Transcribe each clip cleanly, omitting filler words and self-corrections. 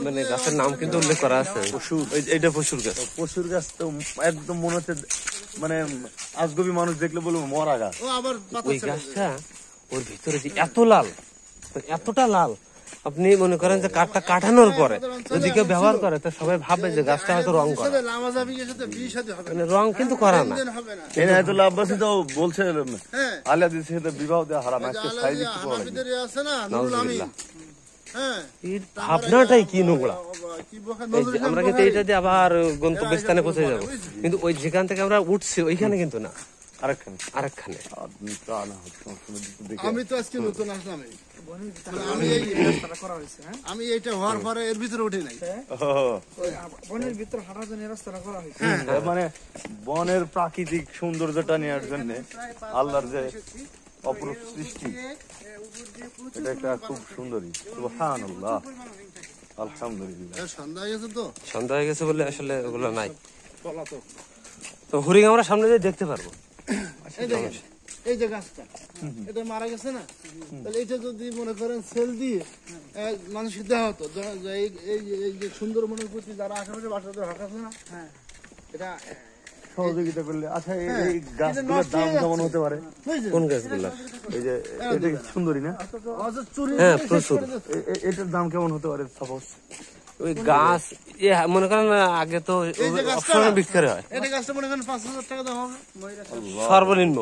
মানে গাছের নাম কিন্তু উল্লেখ করা আছে। এইটা পশুর গাছ। পশুর গাছ তো একদম মনে হচ্ছে মানে আজগবি মানুষ দেখলে বলবো মরা গাছ। ওই গাছটা ওর ভিতরে যে এত লাল, এতটা লাল, আপনি মনে করেন যে কাঠটা কাটানোর পরে যদি কেউ ব্যবহার করে তো সবাই ভাববে যে গাছটা হয়তো রং করা, মানে রং কিন্তু করা না। এনায়েতুল্লাহ আব্বাসী তো বলছে আলিয়া দিদির সাথে বিবাহ দেওয়া হারাম। আজকে সাইজ একটু পড়া নাউজুবিল্লাহ। এর ভাবনাটাই কি নোংরা। আমরা কিন্তু এইটা দিয়ে আবার গন্তব্যস্থানে পৌঁছে যাবো, কিন্তু ওই যেখান থেকে আমরা উঠছি ওইখানে কিন্তু না, আরেকখানে। আমি তো আজকে নতুন আসলাম, আমি এইটা হওয়ার পরে এর ভিতরে উঠে নাই। বনের ভিতরে হাঁটার জন্য রাস্তাটা করা হয়েছে, মানে বনের প্রাকৃতিক সৌন্দর্যটা নেওয়ার জন্য আল্লাহর যে অপরূপ সৃষ্টি, এটা একটা খুব সুন্দরী। সুবহানাল্লাহ, আলহামদুলিল্লাহ। সন্ধ্যা হয়ে গেছে বলে আসলে ওগুলো নাই। তো হরিণ আমরা সামনে দিয়ে দেখতে পারবো। এই যে গাছটা এটা মারা গেছে না, তাহলে এটা যদি মনে করেন সেল দিয়ে মানুষকে দেওয়া হতো, এই যে সুন্দরবনের প্রতি যারা আশেপাশে বাসাতে হক আছে না, এটা সহযোগিতা করলে। আচ্ছা, এই গাছগুলোর দাম কেমন হতে পারে? কোন গাছগুলো? এই যে এটা সুন্দরী না? হ্যাঁ, প্রচুর। এটার দাম কেমন হতে পারে? সাপোজ ওই গাছ মনে করেন আগে তো অপশনে বিক্রি হয়, এটা গাছটা মনে করেন 5,000 টাকা দাম হবে সর্বনিম্ন।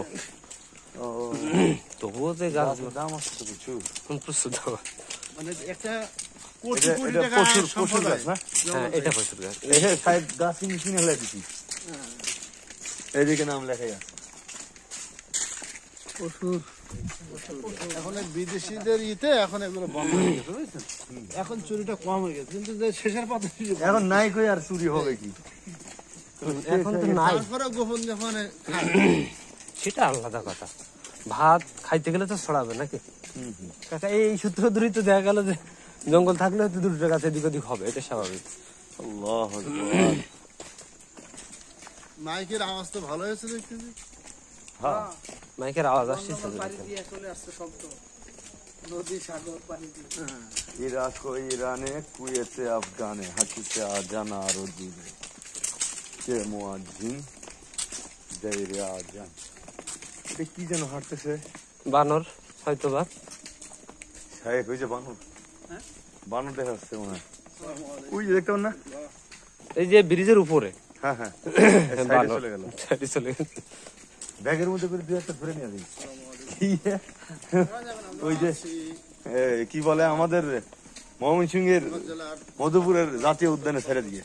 তবুও যে গাছ দাম আছে তো প্রচুর, প্রচুর দাম। মানে একটা পশুর গাছ না? হ্যাঁ, এটা প্রচুর গাছ। গাছ কিনে হলে দিচ্ছি, এইদিকে নাম লেখা আছে পশুর। এখন বিদেশিদের ইতে এখন এগুলো বন্ধ হয়ে গেছে, বুঝছেন? এখন চুরিটা কম হয়ে গেছে, কিন্তু যে শেষের পাতা এখন নাই কই আর চুরি হবে কি? এখন তো নাই, গোপন যখন সেটা আলাদা কথা। ভাত খাইতে গেলে তো ছড়াবে নাকি কাকা? এই সূত্র ধরেই তো দেখা গেল যে জঙ্গল থাকলে হয়তো দুটো গাছ এদিক ওদিক হবে, এটা স্বাভাবিক। আল্লাহ মাইকের আওয়াজ তো ভালো হয়েছে দেখতেছি। হ্যাঁ, মাইকের আওয়াজ আসছে। ইরাক ও ইরানে, কুয়েতে আফগানে, হাকিতে আজানা আর দিনে কে মুয়াজ্জিন দাইরে আজান। এটা কি যেন হাঁটতেছে? বানর হয়তো বা। শায়েখ, ওই যে বানর, বানর দেখা যাচ্ছে মনে হয়। ওই যে দেখতে পান না, এই যে ব্রিজের উপরে। হ্যাঁ হ্যাঁ, চলে গেল, চলে গেল। ব্যাগের মধ্যে করে 2 একটা ধরে নিয়ে যাই। ওই যে কি বলে আমাদের ময়মনসিংহের মধুপুরের জাতীয় উদ্যানে ছেড়ে দিয়ে,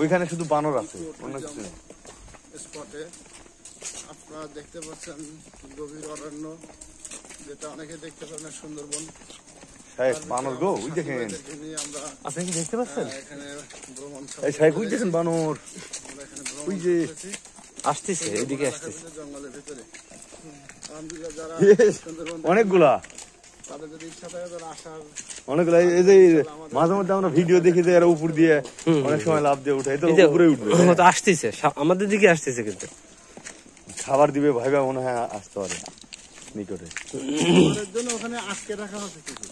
ওইখানে শুধু বানর আছে, অন্য কিছু নেই। স্পটে আপনারা দেখতে পাচ্ছেন গভীর অরণ্য, যেটা অনেকে দেখতে পারেন সুন্দরবন। বানর গো, ওই দেখেন, আপনি কি দেখতে পাচ্ছেন? এখানে ভ্রমণ ওই দেখেন বানর, ওই যে আসতেছে, এদিকে আসতেছে জঙ্গলের ভিতরে। অনেকগুলা, তাদের যদি ইচ্ছা থাকে তারা আসার অনেকগুলা। এই যে মাঝে মধ্যে আমরা ভিডিও দেখি যে এরা উপর দিয়ে অনেক সময় লাভ দিয়ে উঠে, তো উপরে উঠবে, আসতেছে আমাদের দিকে আসতেছে, কিন্তু খাবার দিবে ভাইবা মনে হয় আসতে পারে নিকটে। জন্য ওখানে আটকে রাখা হচ্ছে কিছু।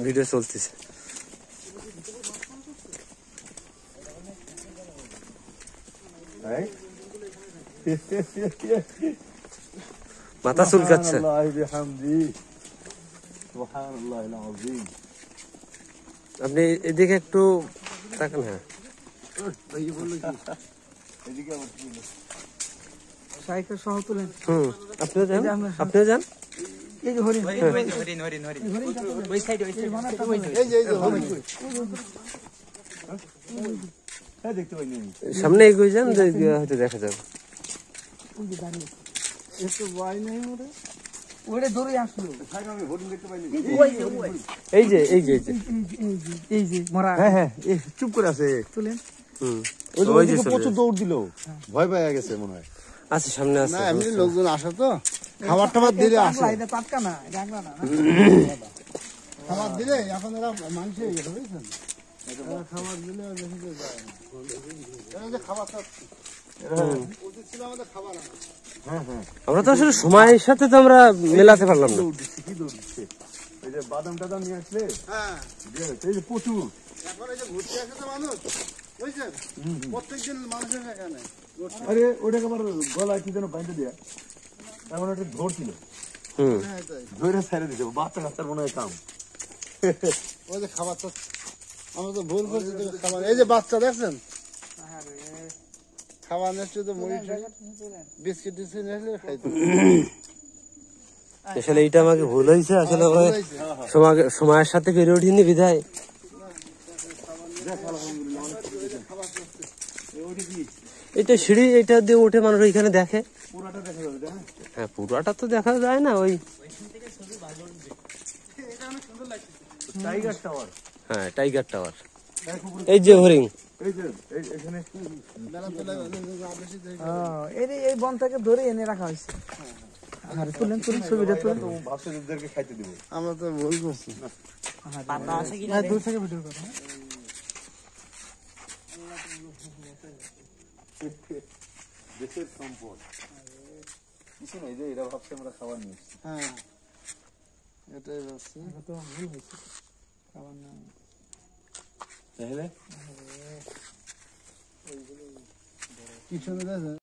ভিডিও চলতেছে। মাথা চুলকাচ্ছে। আপনি এদিকে একটু তাকান। হ্যাঁ, আপনিও যান, আপনিও যান। সামনে এগিয়ে যান, হয়তো দেখা যাবে। এই যে এই যে এই যে মরা, হ্যাঁ চুপ করে আছে, তুলেন। প্রচুর দৌড় দিল, ভয় পেয়ে গেছে মনে হয়। আচ্ছা, সামনে আছে। এমনি লোকজন আসে তো, খাবার টাবার দিলে আসে। টাটকা না, খাবার দিলে এখন এরা মানুষ হয়ে গেছে, বুঝছেন? খাবার দিলে দেখি যে যায় না, খাবার উচিত ছিল আমাদের খাবার। হ্যাঁ হ্যাঁ আমরা তো আসলে সময়ের সাথে তো আমরা মেলাতে পারলাম না। দৌড় দিচ্ছে কি দৌড় দিচ্ছে ওই যে বাদাম টাদাম নিয়ে আসলে হ্যাঁ এই যে প্রচুর এখন এই যে ঘুরতে আসে তো মানুষ বুঝছেন প্রত্যেকদিন মানুষের এখানে আরে ওটাকে আবার গলায় কি যেন বাইন্ধে দেয়া এমন একটা ধরছিল হুম, হ্যাঁ তাই ধরে ছেড়ে দিতে বাচ্চা কাচ্চার মনে হয় কাম ওই যে খাবার তো আমরা তো ভুল করছি তো খাবার এই যে বাচ্চা দেখছেন খাবার নিচ্ছে তো মুড়ি বিস্কিট টিস্কিট নিয়ে আসলে খাইতে আসলে এইটা আমাকে ভুল হয়েছে। আসলে আমরা সময়ের সাথে পেরে উঠিনি বিধায়। এটা সিঁড়ি, এটা দিয়ে উঠে মানুষ ওইখানে দেখে। পুরাটা দেখা যাবে তাই না? হ্যাঁ, পুরাটা তো দেখা যায় না। ওই টাইগার টাওয়ার হ্যাঁ, টাইগার টাওয়ার। এই যে হরিং, এই যে এখানে এই বনটাকে ধরে এনে রাখা হয়েছে। আরে তুলেন ছবিটা তুলেন। তো বাচ্চাদেরকে খাইতে দিব আমরা তো ভুল করছি দূর থেকে ভিডিও করো। দেশের সম্পদ কিছু নাই যে এরা ভাবছে আমরা খাবার নিয়ে এসেছি হ্যাঁ এটাই ভাবছি তো ভুল হয়েছে খাবার না। তাহলে কি সুন্দর আছে